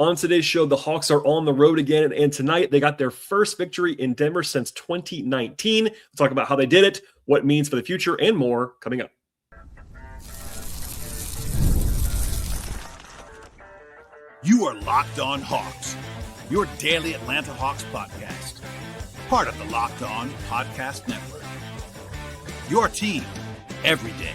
On today's show, the Hawks are on the road again, and tonight they got their first victory in Denver since 2019. We'll talk about how they did it, what it means for the future, and more coming up. You are Locked On Hawks, your daily Atlanta Hawks podcast. Part of the Locked On Podcast Network. Your team every day.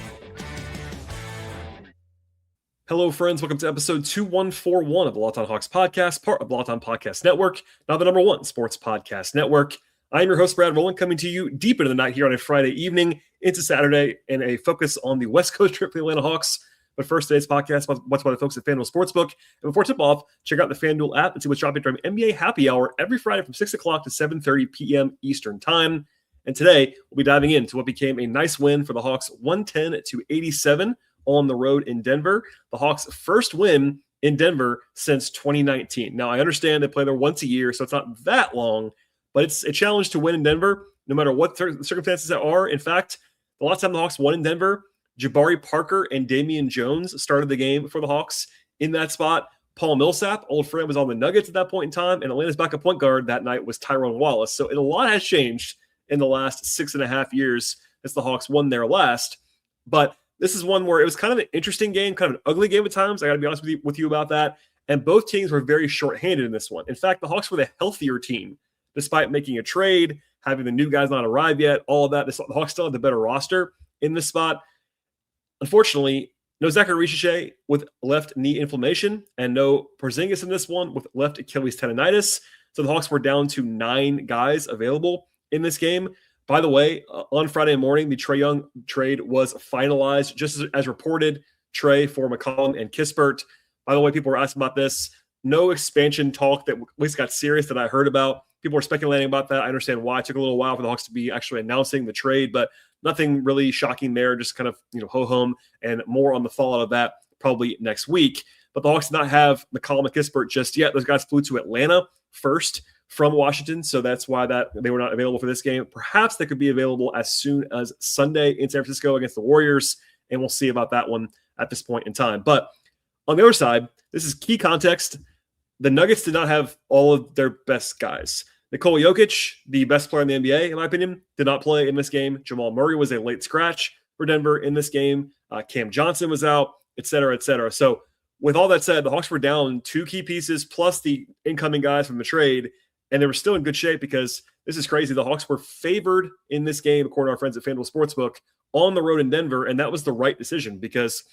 Hello, friends. Welcome to episode 2141 of the Locked On Hawks podcast, part of the Locked On Podcast Network, now the #1 sports podcast network. I'm your host, Brad Rowland, coming to you deep into the night here on a Friday evening into Saturday, and a focus on the West Coast trip for the Atlanta Hawks. But first, today's podcast, what's by the folks at FanDuel Sportsbook. And before tip-off, check out the FanDuel app and see what's dropping during NBA Happy Hour every Friday from 6 o'clock to 7:30 p.m. Eastern Time. And today, we'll be diving into what became a nice win for the Hawks, 110-87 on the road in Denver. The Hawks' first win in Denver since 2019. Now, I understand they play there once a year, so it's not that long, but it's a challenge to win in Denver, no matter what circumstances there are. In fact, the last time the Hawks won in Denver, Jabari Parker and Damian Jones started the game for the Hawks in that spot. Paul Millsap, old friend, was on the Nuggets at that point in time, and Atlanta's backup point guard that night was Tyrone Wallace. So a lot has changed in the last 6.5 years as the Hawks won there last. But this is one where it was kind of an interesting game, kind of an ugly game at times. I got to be honest with you about that. And both teams were very shorthanded in this one. In fact, the Hawks were the healthier team, despite making a trade, having the new guys not arrived yet, all of that. The Hawks still had the better roster in this spot. Unfortunately, no Zachary Richiche with left knee inflammation, and no Porzingis in this one with left Achilles tendonitis. So the Hawks were down to 9 guys available in this game. By the way, on Friday morning, the Trae Young trade was finalized, just as reported. Trae for McCollum and Kispert. By the way, people were asking about this. No expansion talk that at least got serious that I heard about. People were speculating about that. I understand why. It took a little while for the Hawks to be actually announcing the trade, but nothing really shocking there. Just kind of, ho-hum, and more on the fallout of that probably next week. But the Hawks did not have McCollum and Kispert just yet. Those guys flew to Atlanta first from Washington, so that's why they were not available for this game. Perhaps they could be available as soon as Sunday in San Francisco against the Warriors, and we'll see about that one at this point in time. But on the other side, this is key context. The Nuggets did not have all of their best guys. Nikola Jokic, the best player in the NBA, in my opinion, did not play in this game. Jamal Murray was a late scratch for Denver in this game. Cam Johnson was out, et cetera, et cetera. So with all that said, the Hawks were down 2 key pieces plus the incoming guys from the trade, and they were still in good shape because this is crazy. The Hawks were favored in this game, according to our friends at FanDuel Sportsbook, on the road in Denver, and that was the right decision because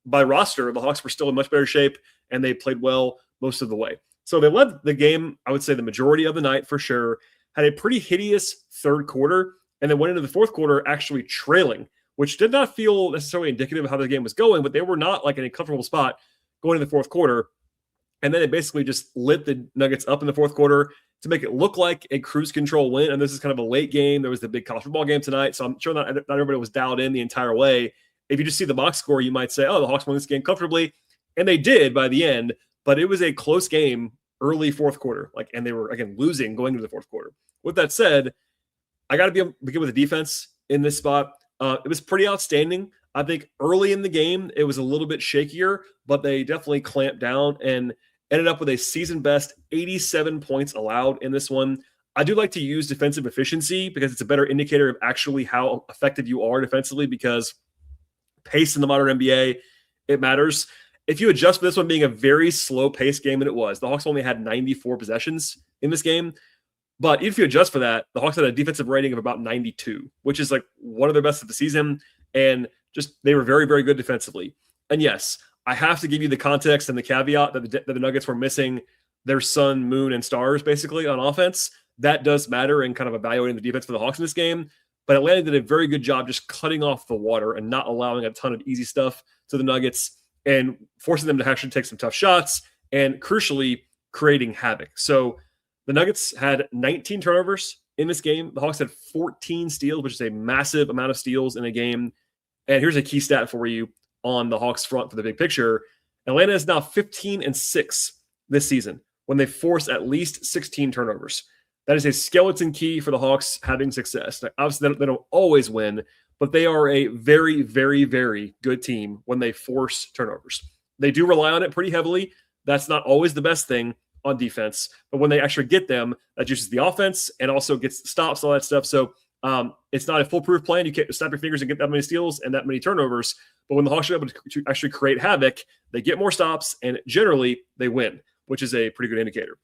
by roster, the Hawks were still in much better shape, and they played well most of the way. So they led the game, I would say, the majority of the night for sure, had a pretty hideous third quarter, and then went into the fourth quarter actually trailing, which did not feel necessarily indicative of how the game was going, but they were not like in a comfortable spot going into the fourth quarter. And then they basically just lit the Nuggets up in the fourth quarter to make it look like a cruise control win. And this is kind of a late game. There was the big college football game tonight, so I'm sure not everybody was dialed in the entire way. If you just see the box score, you might say, oh, the Hawks won this game comfortably. And they did by the end, but it was a close game early fourth quarter. And they were, again, losing going into the fourth quarter. With that said, I got to begin with the defense in this spot. It was pretty outstanding. I think early in the game, it was a little bit shakier, but they definitely clamped down and ended up with a season-best 87 points allowed in this one. I do like to use defensive efficiency because it's a better indicator of actually how effective you are defensively, because pace in the modern NBA, it matters. If you adjust for this one being a very slow-paced game, and it was, the Hawks only had 94 possessions in this game. But if you adjust for that, the Hawks had a defensive rating of about 92, which is like one of their best of the season. And just they were very, very good defensively. And yes, I have to give you the context and the caveat that the Nuggets were missing their sun, moon, and stars basically on offense. That does matter in kind of evaluating the defense for the Hawks in this game. But Atlanta did a very good job just cutting off the water and not allowing a ton of easy stuff to the Nuggets and forcing them to actually take some tough shots and, crucially, creating havoc. So the Nuggets had 19 turnovers in this game. The Hawks had 14 steals, which is a massive amount of steals in a game. And here's a key stat for you on the Hawks front for the big picture. Atlanta is now 15-6 this season when they force at least 16 turnovers. That is a skeleton key for the Hawks having success. Now, obviously, they don't always win, but they are a very, very, very good team when they force turnovers. They do rely on it pretty heavily. That's not always the best thing on defense, but when they actually get them, that juices the offense and also gets stops, all that stuff. So it's not a foolproof plan. You can't snap your fingers and get that many steals and that many turnovers. But when the Hawks are able to actually create havoc, they get more stops and generally they win, which is a pretty good indicator.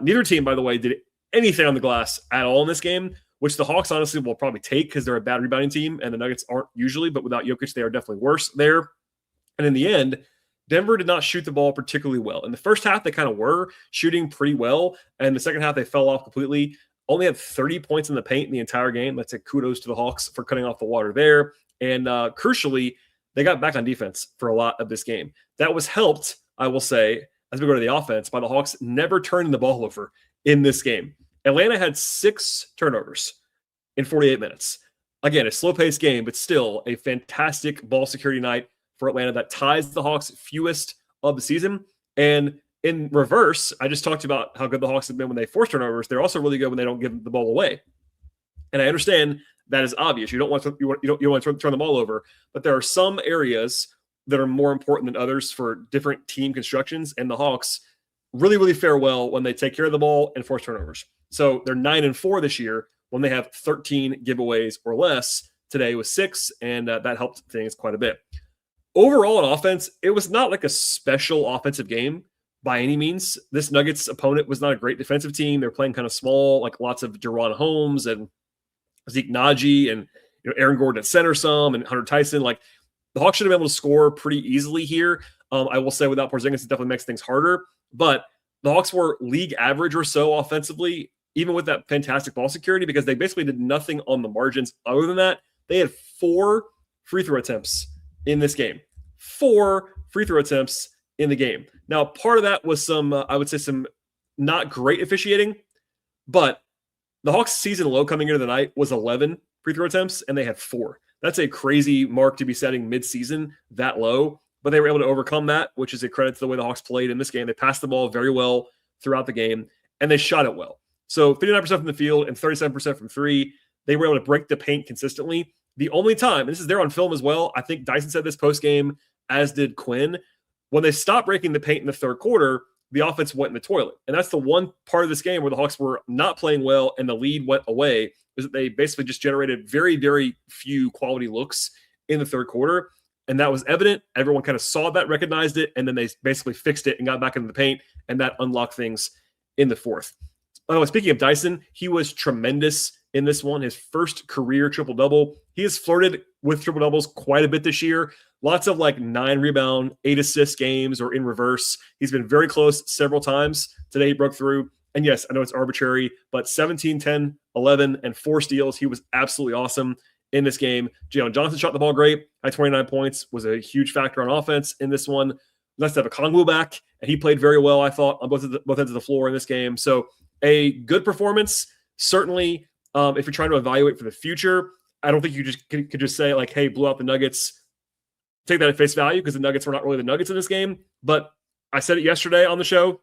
Neither team, by the way, did anything on the glass at all in this game, which the Hawks honestly will probably take because they're a bad rebounding team and the Nuggets aren't usually, but without Jokic, they are definitely worse there. And in the end, Denver did not shoot the ball particularly well. In the first half, they kind of were shooting pretty well. And the second half, they fell off completely. Only had 30 points in the paint in the entire game. That's a kudos to the Hawks for cutting off the water there. And crucially, they got back on defense for a lot of this game. That was helped, I will say, as we go to the offense, by the Hawks never turning the ball over in this game. Atlanta had 6 turnovers in 48 minutes. Again, a slow-paced game, but still a fantastic ball security night for Atlanta that ties the Hawks' fewest of the season. And in reverse, I just talked about how good the Hawks have been when they force turnovers. They're also really good when they don't give the ball away. And I understand that is obvious. You don't want to turn the ball over, but there are some areas that are more important than others for different team constructions. And the Hawks really, really fare well when they take care of the ball and force turnovers. So they're 9-4 this year when they have 13 giveaways or less. Today was 6, and that helped things quite a bit. Overall, on offense, it was not like a special offensive game by any means. This Nuggets opponent was not a great defensive team. They're playing kind of small, like lots of Deron Holmes and Zeke Naji and Aaron Gordon at center some and Hunter Tyson. Like the Hawks should have been able to score pretty easily here. I will say without Porzingis, it definitely makes things harder. But the Hawks were league average or so offensively, even with that fantastic ball security, because they basically did nothing on the margins other than that. They had 4 free throw attempts in this game. 4 free throw attempts in the game. Now, part of that was some, I would say, some not great officiating, but the Hawks' season low coming into the night was 11 free throw attempts, and they had 4. That's a crazy mark to be setting mid-season that low, but they were able to overcome that, which is a credit to the way the Hawks played in this game. They passed the ball very well throughout the game, and they shot it well. So 59% from the field and 37% from 3. They were able to break the paint consistently. The only time, and this is there on film as well, I think Dyson said this post-game, as did Quinn, when they stopped breaking the paint in the third quarter, the offense went in the toilet. And that's the one part of this game where the Hawks were not playing well and the lead went away, is that they basically just generated very, very few quality looks in the third quarter. And that was evident. Everyone kind of saw that, recognized it, and then they basically fixed it and got back into the paint, and that unlocked things in the fourth. By the way, speaking of Dyson, he was tremendous in this one, his first career triple-double. He has flirted with triple-doubles quite a bit this year. Lots of like 9 rebound, 8 assist games or in reverse. He's been very close several times. Today he broke through. And yes, I know it's arbitrary, but 17, 10, 11, and 4 steals. He was absolutely awesome in this game. Jalen Johnson shot the ball great. Had 29 points, was a huge factor on offense in this one. Nice to have a Kongwu back, and he played very well, I thought, on both ends of the floor in this game. So a good performance. Certainly, if you're trying to evaluate for the future, I don't think you just could just say like, hey, blew out the Nuggets. Take that at face value because the Nuggets were not really the Nuggets in this game. But I said it yesterday on the show.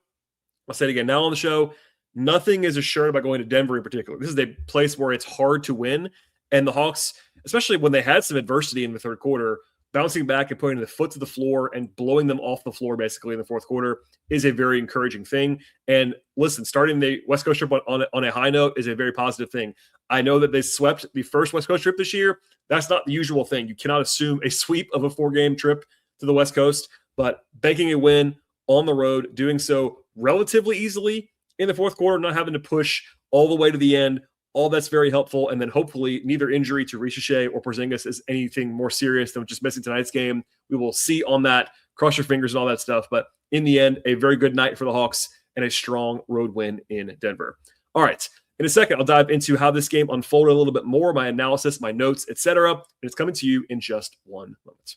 I'll say it again now on the show. Nothing is assured about going to Denver in particular. This is a place where it's hard to win. And the Hawks, especially when they had some adversity in the third quarter, bouncing back and putting the foot to the floor and blowing them off the floor basically in the fourth quarter is a very encouraging thing. And listen, starting the West Coast trip on a high note is a very positive thing. I know that they swept the first West Coast trip this year. That's not the usual thing. You cannot assume a sweep of a 4-game trip to the West Coast, but banking a win on the road, doing so relatively easily in the fourth quarter, not having to push all the way to the end, all that's very helpful. And then hopefully neither injury to Ricochet or Porzingis is anything more serious than just missing tonight's game. We will see on that, cross your fingers and all that stuff. But in the end, a very good night for the Hawks and a strong road win in Denver. All right. In a second, I'll dive into how this game unfolded a little bit more, my analysis, my notes, etc. And it's coming to you in just one moment.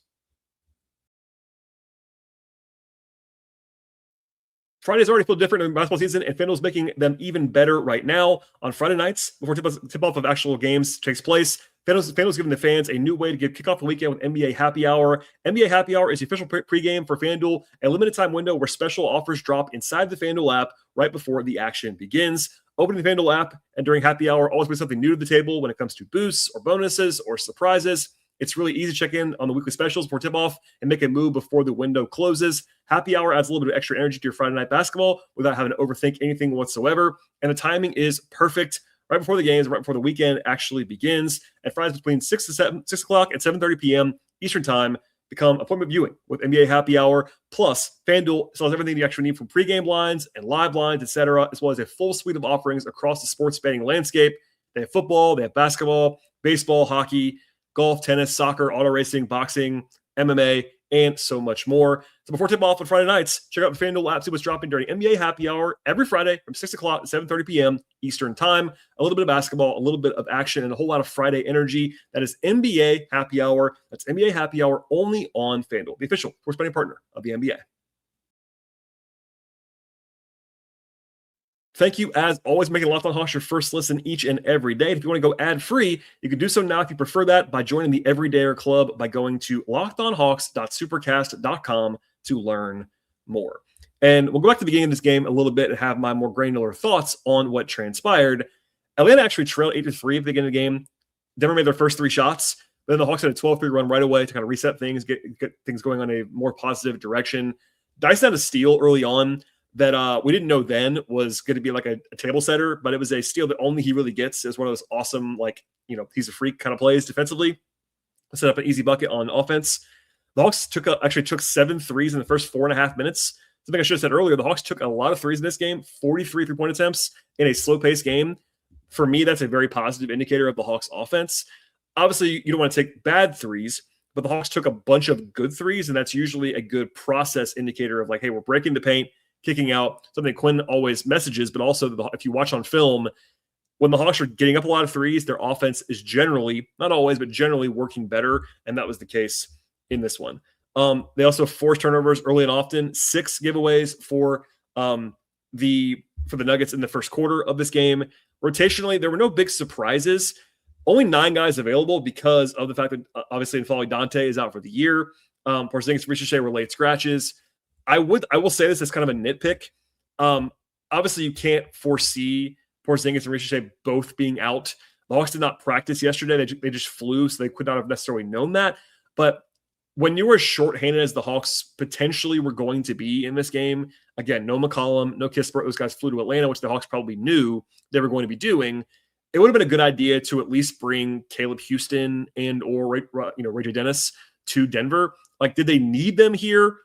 Fridays already feel different in the basketball season, and FanDuel's making them even better right now. On Friday nights, before tip-off of actual games takes place, FanDuel's giving the fans a new way to kick off the weekend with NBA Happy Hour. NBA Happy Hour is the official pregame for FanDuel, a limited-time window where special offers drop inside the FanDuel app right before the action begins. Opening the FanDuel app and during Happy Hour always brings something new to the table when it comes to boosts or bonuses or surprises. It's really easy to check in on the weekly specials before tip-off and make a move before the window closes. Happy hour adds a little bit of extra energy to your Friday night basketball without having to overthink anything whatsoever. And the timing is perfect. Right before the games, right before the weekend actually begins. And Fridays between 6 o'clock and 7:30 p.m. Eastern Time become appointment viewing with NBA Happy Hour. Plus, FanDuel sells everything you actually need from pregame lines and live lines, etc., as well as a full suite of offerings across the sports betting landscape. They have football, they have basketball, baseball, hockey, golf, tennis, soccer, auto racing, boxing, MMA, and so much more. So before tip-off on Friday nights, check out the FanDuel app, see what's dropping during NBA Happy Hour every Friday from 6 o'clock to 7:30 p.m. Eastern Time. A little bit of basketball, a little bit of action, and a whole lot of Friday energy. That is NBA Happy Hour. That's NBA Happy Hour only on FanDuel, the official sports betting partner of the NBA. Thank you, as always, making Locked On Hawks your first listen each and every day. If you want to go ad-free, you can do so now if you prefer that by joining the Everydayer Club by going to lockedonhawks.supercast.com to learn more. And we'll go back to the beginning of this game a little bit and have my more granular thoughts on what transpired. Atlanta actually trailed 8-3 at the beginning of the game. Denver made their first 3 shots. Then the Hawks had a 12-3 run right away to kind of reset things, get things going on a more positive direction. Dyson had a steal early on that we didn't know then was going to be like a table setter, but it was a steal that only he really gets. Is one of those awesome, he's a freak kind of plays defensively. Set up an easy bucket on offense. The Hawks actually took 7 threes in the first 4.5 minutes. Something I should have said earlier, the Hawks took a lot of threes in this game, 43 three-point attempts in a slow-paced game. For me, that's a very positive indicator of the Hawks offense. Obviously, you don't want to take bad threes, but the Hawks took a bunch of good threes, and that's usually a good process indicator of hey, we're breaking the paint, kicking out, something Quinn always messages, but also if you watch on film, when the Hawks are getting up a lot of threes, their offense is generally, not always, but generally working better, and that was the case in this one. They also forced turnovers early and often, 6 giveaways for the Nuggets in the first quarter of this game. Rotationally, there were no big surprises. Only 9 guys available because of the fact that obviously N'Faly Dante is out for the year. Porzingis, Ricochet were late scratches. I will say this as kind of a nitpick. Obviously, you can't foresee Porzingis and Ricochet both being out. The Hawks did not practice yesterday. They just flew, so they could not have necessarily known that. But when you were shorthanded as the Hawks potentially were going to be in this game, again, no McCollum, no Kispert, those guys flew to Atlanta, which the Hawks probably knew they were going to be doing. It would have been a good idea to at least bring Caleb Houston and or Ray J. Dennis to Denver. Did they need them here?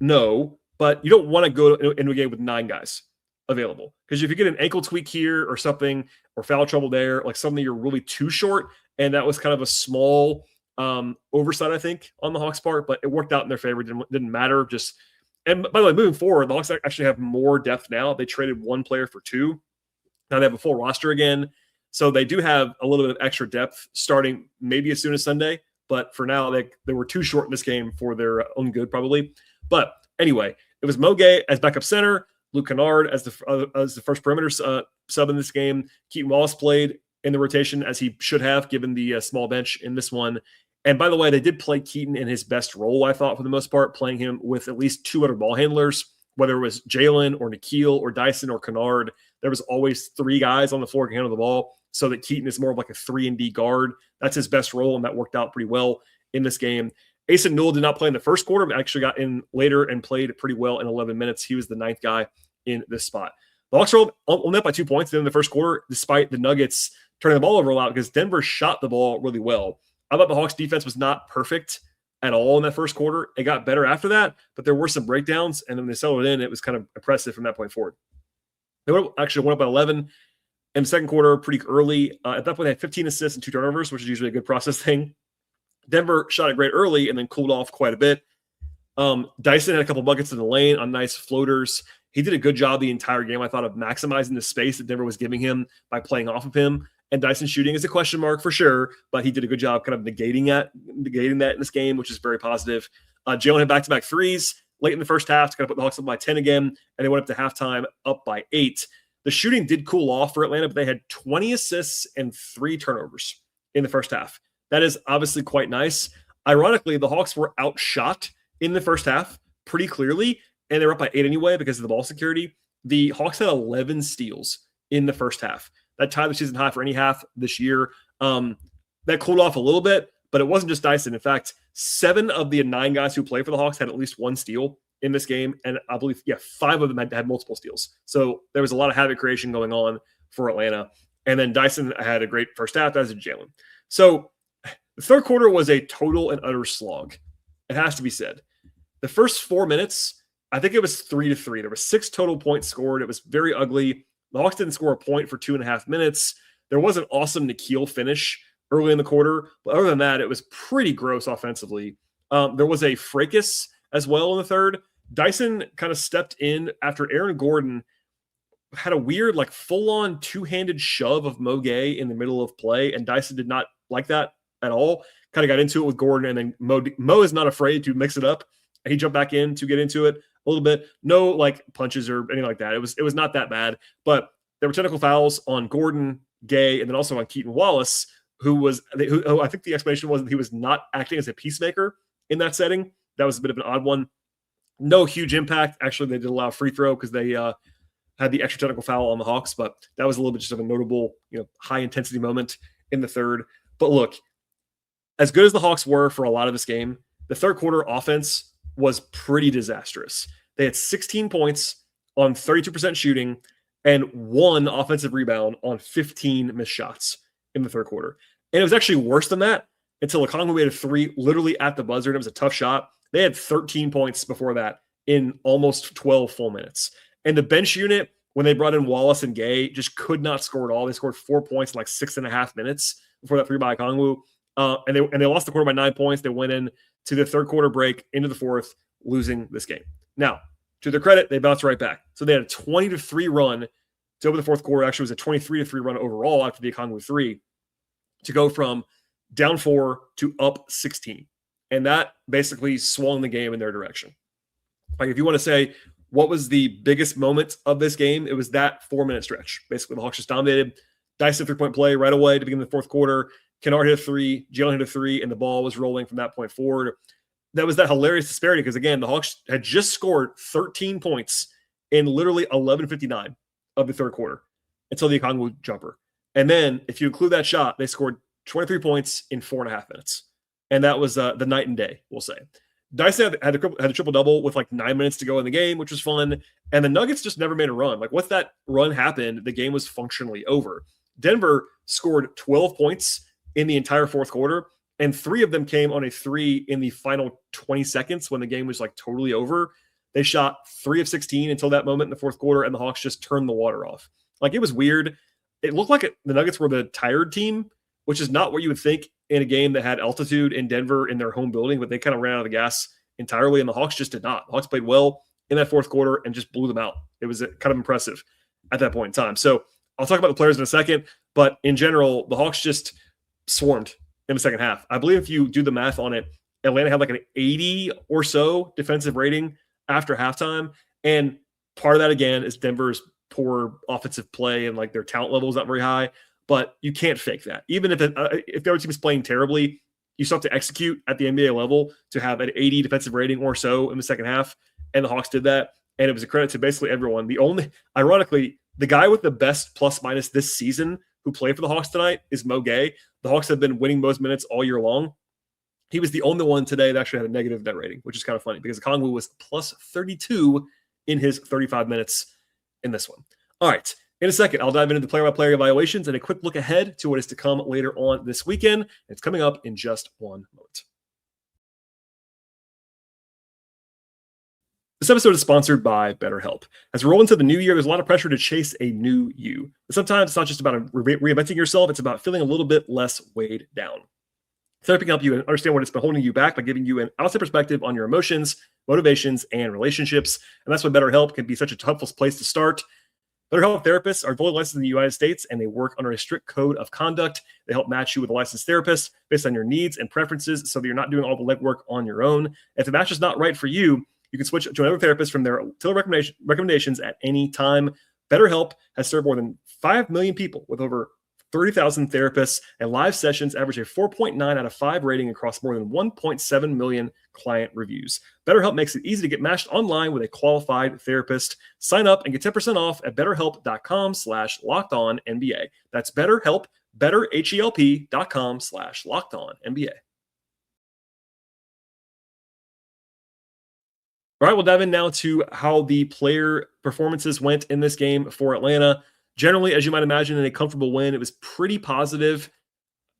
No, but you don't want to go into a game with 9 guys available, because if you get an ankle tweak here or something, or foul trouble there, something you're really too short, and that was kind of a small oversight, I think, on the Hawks' part, but it worked out in their favor. Didn't matter. And by the way, moving forward, the Hawks actually have more depth now. They traded 1 player for 2. Now they have a full roster again, so they do have a little bit of extra depth starting maybe as soon as Sunday. But for now, they were too short in this game for their own good, probably. But anyway, it was Mo Gay as backup center, Luke Kennard as the first perimeter sub in this game. Keaton Wallace played in the rotation as he should have, given the small bench in this one. And by the way, they did play Keaton in his best role, I thought, for the most part, playing him with at least 2 other ball handlers, whether it was Jalen or Nikhil or Dyson or Kennard. There was always 3 guys on the floor who can handle the ball, so that Keaton is more of like a 3-and-D guard. That's his best role, and that worked out pretty well in this game. Asen Newell did not play in the first quarter, but actually got in later and played pretty well in 11 minutes. He was the 9th guy in this spot. The Hawks were only up by 2 points in the first quarter, despite the Nuggets turning the ball over a lot, because Denver shot the ball really well. I thought the Hawks defense was not perfect at all in that first quarter. It got better after that, but there were some breakdowns, and then they settled in. It was kind of impressive from that point forward. They actually went up by 11 in the second quarter pretty early. At that point, they had 15 assists and 2 turnovers, which is usually a good process thing. Denver shot it great early and then cooled off quite a bit. Dyson had a couple buckets in the lane on nice floaters. He did a good job the entire game, I thought, of maximizing the space that Denver was giving him by playing off of him. And Dyson's shooting is a question mark for sure, but he did a good job kind of negating that in this game, which is very positive. Jalen had back-to-back threes late in the first half to kind of put the Hawks up by 10 again, and they went up to halftime up by 8. The shooting did cool off for Atlanta, but they had 20 assists and 3 turnovers in the first half. That is obviously quite nice. Ironically, the Hawks were outshot in the first half pretty clearly, and they were up by 8 anyway because of the ball security. The Hawks had 11 steals in the first half. That tied the season high for any half this year. That cooled off a little bit, But it wasn't just Dyson. In fact, 7 of the 9 guys who play for the Hawks had at least 1 steal in this game. And I believe, 5 of them had multiple steals. So there was a lot of havoc creation going on for Atlanta. And then Dyson had a great first half, as did Jalen. So the third quarter was a total and utter slog. It has to be said. The first 4 minutes, I think it was 3-3. There were 6 total points scored. It was very ugly. The Hawks didn't score a point for 2.5 minutes. There was an awesome Nikhil finish early in the quarter. But other than that, it was pretty gross offensively. There was a fracas as well in the third. Dyson kind of stepped in after Aaron Gordon had a weird, like, full-on two-handed shove of Mo Gay in the middle of play, and Dyson did not like that at all. Kind of got into it with Gordon, and then Mo is not afraid to mix it up. He jumped back in to get into it a little bit. No, like, punches or anything like that. It was not that bad, but there were technical fouls on Gordon, Gay, and then also on Keaton Wallace, who I think the explanation was that he was not acting as a peacemaker in that setting. That was a bit of an odd one. No huge impact. Actually, they did allow a free throw because they had the extra technical foul on the Hawks, but that was a little bit just of a notable, high intensity moment in the third. But look, as good as the Hawks were for a lot of this game, the third quarter offense was pretty disastrous. They had 16 points on 32% shooting and 1 offensive rebound on 15 missed shots in the third quarter. And it was actually worse than that until Okongwu made a 3 literally at the buzzer. And it was a tough shot. They had 13 points before that in almost 12 full minutes. And the bench unit, when they brought in Wallace and Gay, just could not score at all. They scored 4 points in like 6.5 minutes before that 3 by Okongwu. And they lost the quarter by 9 points. They went in to the third quarter break into the fourth, losing this game. Now, to their credit, they bounced right back. So they had a 20-3 run to open the fourth quarter. Actually, it was a 23-3 run overall after the Okongwu 3 to go from down 4 to up 16. And that basically swung the game in their direction. Like, if you want to say what was the biggest moment of this game, it was that 4-minute stretch. Basically, the Hawks just dominated. Dyson 3-point play right away to begin the fourth quarter. Kennard hit a 3, Jalen hit a 3, and the ball was rolling from that point forward. That was that hilarious disparity because, again, the Hawks had just scored 13 points in literally 11:59 of the third quarter until the Okongwu jumper. And then, if you include that shot, they scored 23 points in 4.5 minutes. And that was the night and day, we'll say. Dyson had a triple-double with like 9 minutes to go in the game, which was fun. And the Nuggets just never made a run. Like, once that run happened, the game was functionally over. Denver scored 12 points in the entire fourth quarter, and 3 of them came on a 3 in the final 20 seconds when the game was like totally over. They shot 3 of 16 until that moment in the fourth quarter, and the Hawks just turned the water off. Like, it was weird. It looked like the Nuggets were the tired team, which is not what you would think in a game that had altitude in Denver in their home building, but they kind of ran out of the gas entirely, and the Hawks just did not. The Hawks played well in that fourth quarter and just blew them out. It was kind of impressive at that point in time. So I'll talk about the players in a second, but in general, the Hawks just swarmed in the second half. I believe if you do the math on it, Atlanta had like an 80 or so defensive rating after halftime, and part of that, again, is Denver's poor offensive play and like their talent level is not very high. But you can't fake that. Even if the other team is playing terribly, you still have to execute at the NBA level to have an 80 defensive rating or so in the second half. And the Hawks did that. And it was a credit to basically everyone. Ironically, the guy with the best plus minus this season who played for the Hawks tonight is Mo Gay. The Hawks have been winning most minutes all year long. He was the only one today that actually had a negative net rating, which is kind of funny because Okongwu was plus 32 in his 35 minutes in this one. All right. In a second, I'll dive into the player-by-player evaluations and a quick look ahead to what is to come later on this weekend. It's coming up in just one moment. This episode is sponsored by Betterhelp. As we roll into the new year, there's a lot of pressure to chase a new you. But sometimes it's not just about reinventing yourself, it's about feeling a little bit less weighed down. Therapy can help you understand what has been holding you back by giving you an outside perspective on your emotions, motivations, and relationships. And that's why Betterhelp can be such a helpful place to start. BetterHelp therapists are fully licensed in the United States, and they work under a strict code of conduct. They help match you with a licensed therapist based on your needs and preferences so that you're not doing all the legwork on your own. If the match is not right for you, you can switch to another therapist from their recommendations at any time. BetterHelp has served more than 5 million people with over 30,000 therapists, and live sessions average a 4.9 out of 5 rating across more than 1.7 million client reviews. BetterHelp makes it easy to get matched online with a qualified therapist. Sign up and get 10% off at betterhelp.com/lockedonnba. That's BetterHelp, betterhelp.com/lockedonnba. All right, we'll dive in now to how the player performances went in this game for Atlanta. Generally, as you might imagine, in a comfortable win, it was pretty positive.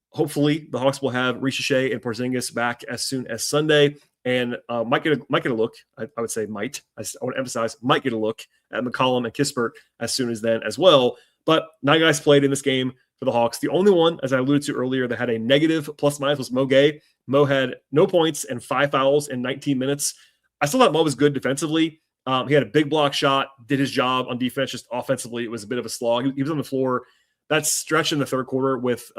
Hopefully, the Hawks will have Ricochet and Porzingis back as soon as Sunday, and might get a look. I would say might. I want to emphasize might get a look at McCollum and Kispert as soon as then as well. But 9 guys played in this game for the Hawks. The only one, as I alluded to earlier, that had a negative plus minus was Mo Gay. Mo had no points and 5 fouls in 19 minutes. I still thought Mo was good defensively. He had a big block shot, did his job on defense. Just offensively, it was a bit of a slog. He was on the floor. That stretch in the third quarter with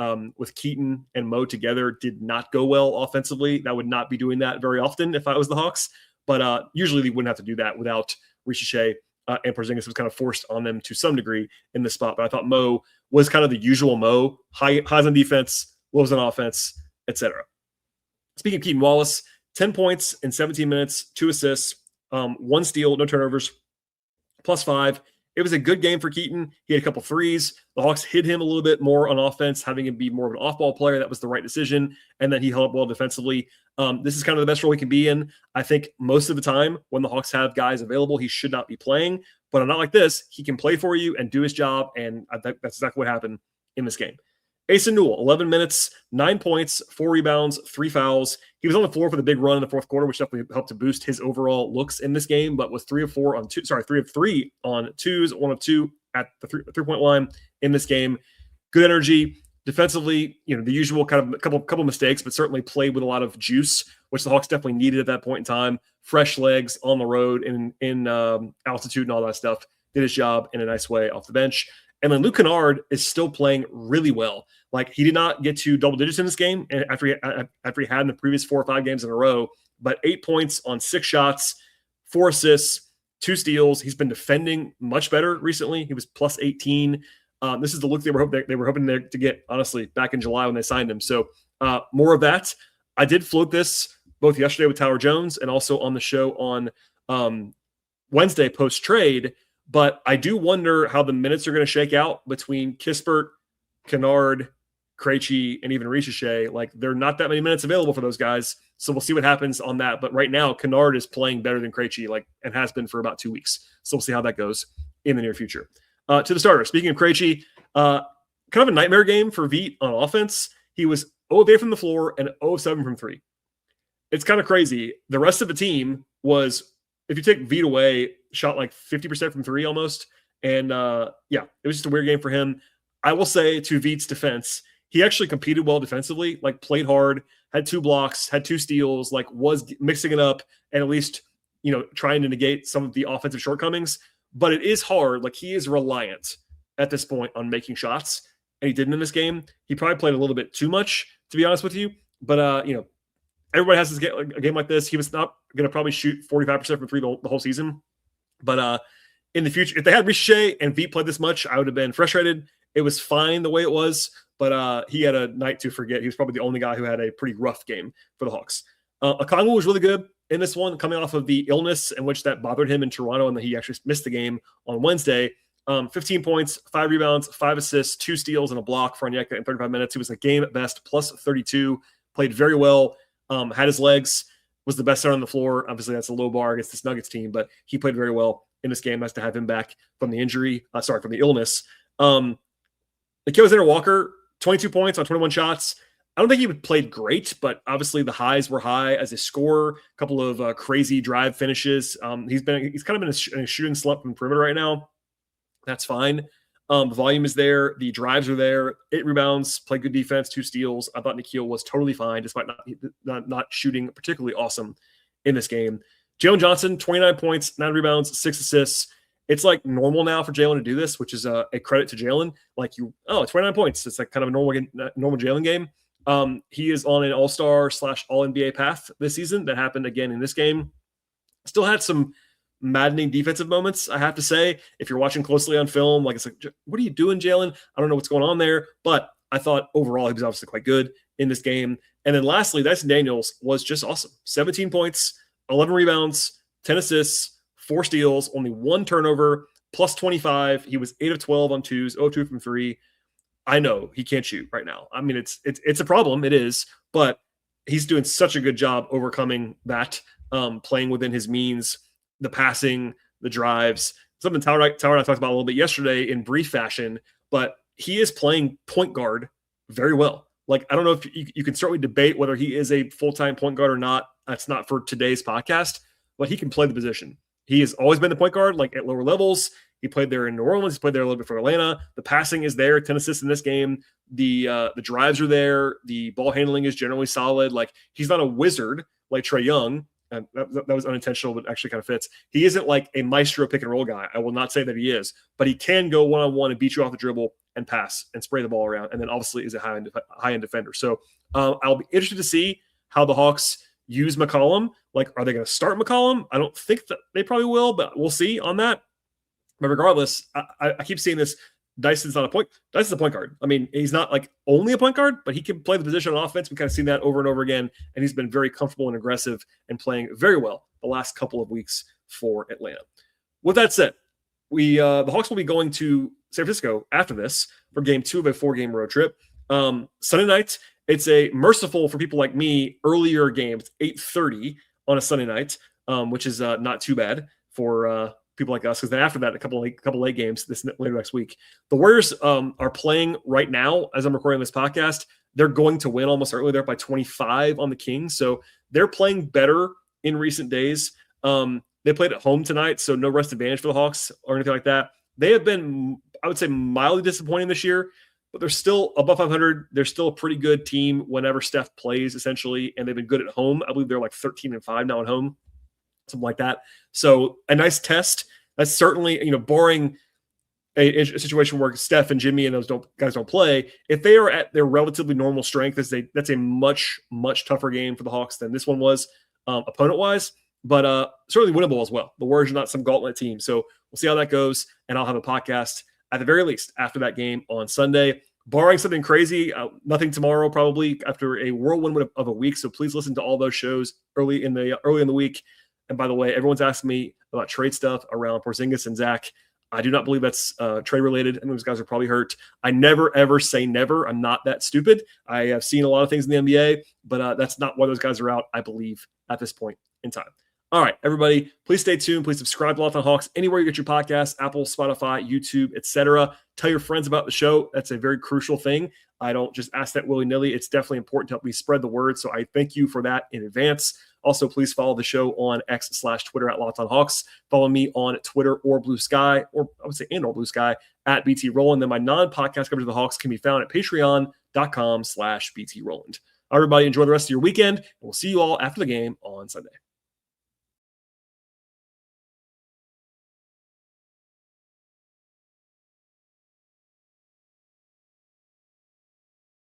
Keaton and Mo together did not go well offensively. I would not be doing that very often if I was the Hawks. But usually they wouldn't have to do that without Ricochet and Porzingis was kind of forced on them to some degree in the spot. But I thought Mo was kind of the usual Mo, highs on defense, lows on offense, etc. Speaking of Keaton Wallace, 10 points in 17 minutes, 2 assists, 1 steal, no turnovers, +5. It was a good game for Keaton. He had a couple threes. The Hawks hit him a little bit more on offense, having him be more of an off-ball player. That was the right decision. And then he held up well defensively. This is kind of the best role he can be in. I think most of the time when the Hawks have guys available, he should not be playing. But on not like this, he can play for you and do his job. And that's exactly what happened in this game. Asen Newell, 11 minutes, 9 points, 4 rebounds, 3 fouls. He was on the floor for the big run in the fourth quarter, which definitely helped to boost his overall looks in this game, but was 3 of 3 on twos, 1 of 2 at the three-point line in this game. Good energy. Defensively, the usual kind of a couple mistakes, but certainly played with a lot of juice, which the Hawks definitely needed at that point in time. Fresh legs on the road in altitude and all that stuff. Did his job in a nice way off the bench. And then Luke Kennard is still playing really well. Like, he did not get to double digits in this game after he had in the previous 4 or 5 games in a row, but 8 points on 6 shots, 4 assists, 2 steals. He's been defending much better recently. He was plus 18. This is the look they were hoping to get, honestly, back in July when they signed him. So more of that. I did float this both yesterday with Tyler Jones and also on the show on Wednesday post-trade. But I do wonder how the minutes are going to shake out between Kispert, Kennard, Krejci, and even Ricochet. Like, there are not that many minutes available for those guys. So we'll see what happens on that. But right now, Kennard is playing better than Krejci, and has been for about 2 weeks. So we'll see how that goes in the near future. To the starter, speaking of Krejci, kind of a nightmare game for Veit on offense. He was 0 of 8 from the floor and 0 of 7 from 3. It's kind of crazy. The rest of the team was, if you take Veit away, shot like 50% from 3 almost. And it was just a weird game for him. I will say, to Veit's defense, he actually competed well defensively, like played hard, had 2 blocks, had 2 steals, like was mixing it up and at least, trying to negate some of the offensive shortcomings. But it is hard. Like, he is reliant at this point on making shots, and he didn't in this game. He probably played a little bit too much, to be honest with you. But, everybody has a game like this. He was not going to probably shoot 45% from 3 the whole season. But in the future, if they had Ricochet and Veit played this much, I would have been frustrated. It was fine the way it was, but he had a night to forget. He was probably the only guy who had a pretty rough game for the Hawks. Okongwu was really good in this one, coming off of the illness in which that bothered him in Toronto, and that he actually missed the game on Wednesday. 15 points, 5 rebounds, 5 assists, 2 steals, and a block for Onyeka in 35 minutes. He was a game at best, plus 32, played very well, had his legs, was the best center on the floor. Obviously, that's a low bar against this Nuggets team, but he played very well in this game. Nice to have him back from the from the illness. Nikhil Alexander-Walker, 22 points on 21 shots. I don't think he played great, but obviously the highs were high as a scorer. A couple of crazy drive finishes. He's kind of in a shooting slump from the perimeter right now. That's fine. The volume is there. The drives are there. 8 rebounds, played good defense, 2 steals. I thought Nikhil was totally fine, despite not shooting particularly awesome in this game. Jalen Johnson, 29 points, 9 rebounds, 6 assists. It's like normal now for Jalen to do this, which is a credit to Jalen. 29 points. It's like kind of a normal Jalen game. He is on an all-star / all-NBA path this season. That happened again in this game. Still had some maddening defensive moments, I have to say. If you're watching closely on film, it's like, what are you doing, Jalen? I don't know what's going on there. But I thought overall he was obviously quite good in this game. And then lastly, Dyson Daniels was just awesome. 17 points, 11 rebounds, 10 assists, 4 steals, only 1 turnover, plus 25. He was 8 of 12 on twos, 0 of 2 from 3. I know he can't shoot right now. I mean, it's a problem. It is. But he's doing such a good job overcoming that, playing within his means. the passing, the drives, something Tower and I talked about a little bit yesterday in brief fashion, but he is playing point guard very well. Like, I don't know if you can certainly debate whether he is a full-time point guard or not. That's not for today's podcast, but he can play the position. He has always been the point guard, like at lower levels. He played there in New Orleans. He played there a little bit for Atlanta. The passing is there, 10 assists in this game. The drives are there. The ball handling is generally solid. Like, he's not a wizard like Trae Young. And that was unintentional, but actually kind of fits. He isn't like a maestro pick and roll guy. I will not say that he is, but he can go one-on-one and beat you off the dribble and pass and spray the ball around. And then obviously is a high-end defender. So I'll be interested to see how the Hawks use McCollum. Like, are they going to start McCollum? I don't think that they probably will, but we'll see on that. But regardless, I keep seeing this. Dyson's a point guard. I mean, he's not like only a point guard, but he can play the position on offense. We've kind of seen that over and over again, and he's been very comfortable and aggressive and playing very well the last couple of weeks for Atlanta. With that said, the Hawks will be going to San Francisco after this for game 2 of a 4-game road trip. Sunday night, it's a merciful for people like me earlier game. It's 8:30 on a Sunday night, which is not too bad for people like us, because then after that, a couple late games later next week. The Warriors are playing right now as I'm recording this podcast. They're going to win almost early. They're up by 25 on the Kings, so they're playing better in recent days. They played at home tonight, so no rest advantage for the Hawks or anything like that. They have been, I would say, mildly disappointing this year, but they're still above 500. They're still a pretty good team whenever Steph plays, essentially, and they've been good at home. I believe they're like 13-5 now at home, something like that. So a nice test. That's certainly, barring a situation where Steph and Jimmy and those guys don't play. If they are at their relatively normal strength, that's a much, much tougher game for the Hawks than this one was opponent-wise, but certainly winnable as well. The Warriors are not some gauntlet team, so we'll see how that goes, and I'll have a podcast at the very least after that game on Sunday. Barring something crazy, nothing tomorrow probably after a whirlwind of a week, so please listen to all those shows early in the week. And by the way, everyone's asking me about trade stuff around Porzingis and Zach. I do not believe that's trade related. And those guys are probably hurt. I never, ever say never. I'm not that stupid. I have seen a lot of things in the NBA, but that's not why those guys are out, I believe, at this point in time. All right, everybody, please stay tuned. Please subscribe to Locked On Hawks anywhere you get your podcasts, Apple, Spotify, YouTube, etc. Tell your friends about the show. That's a very crucial thing. I don't just ask that willy-nilly. It's definitely important to help me spread the word, so I thank you for that in advance. Also, please follow the show on X/Twitter at Locked On Hawks. Follow me on Twitter or Blue Sky, or I would say and or Blue Sky, at BT Rowland. Then my non-podcast coverage of the Hawks can be found at patreon.com/BT Rowland. Everybody, enjoy the rest of your weekend, and we'll see you all after the game on Sunday.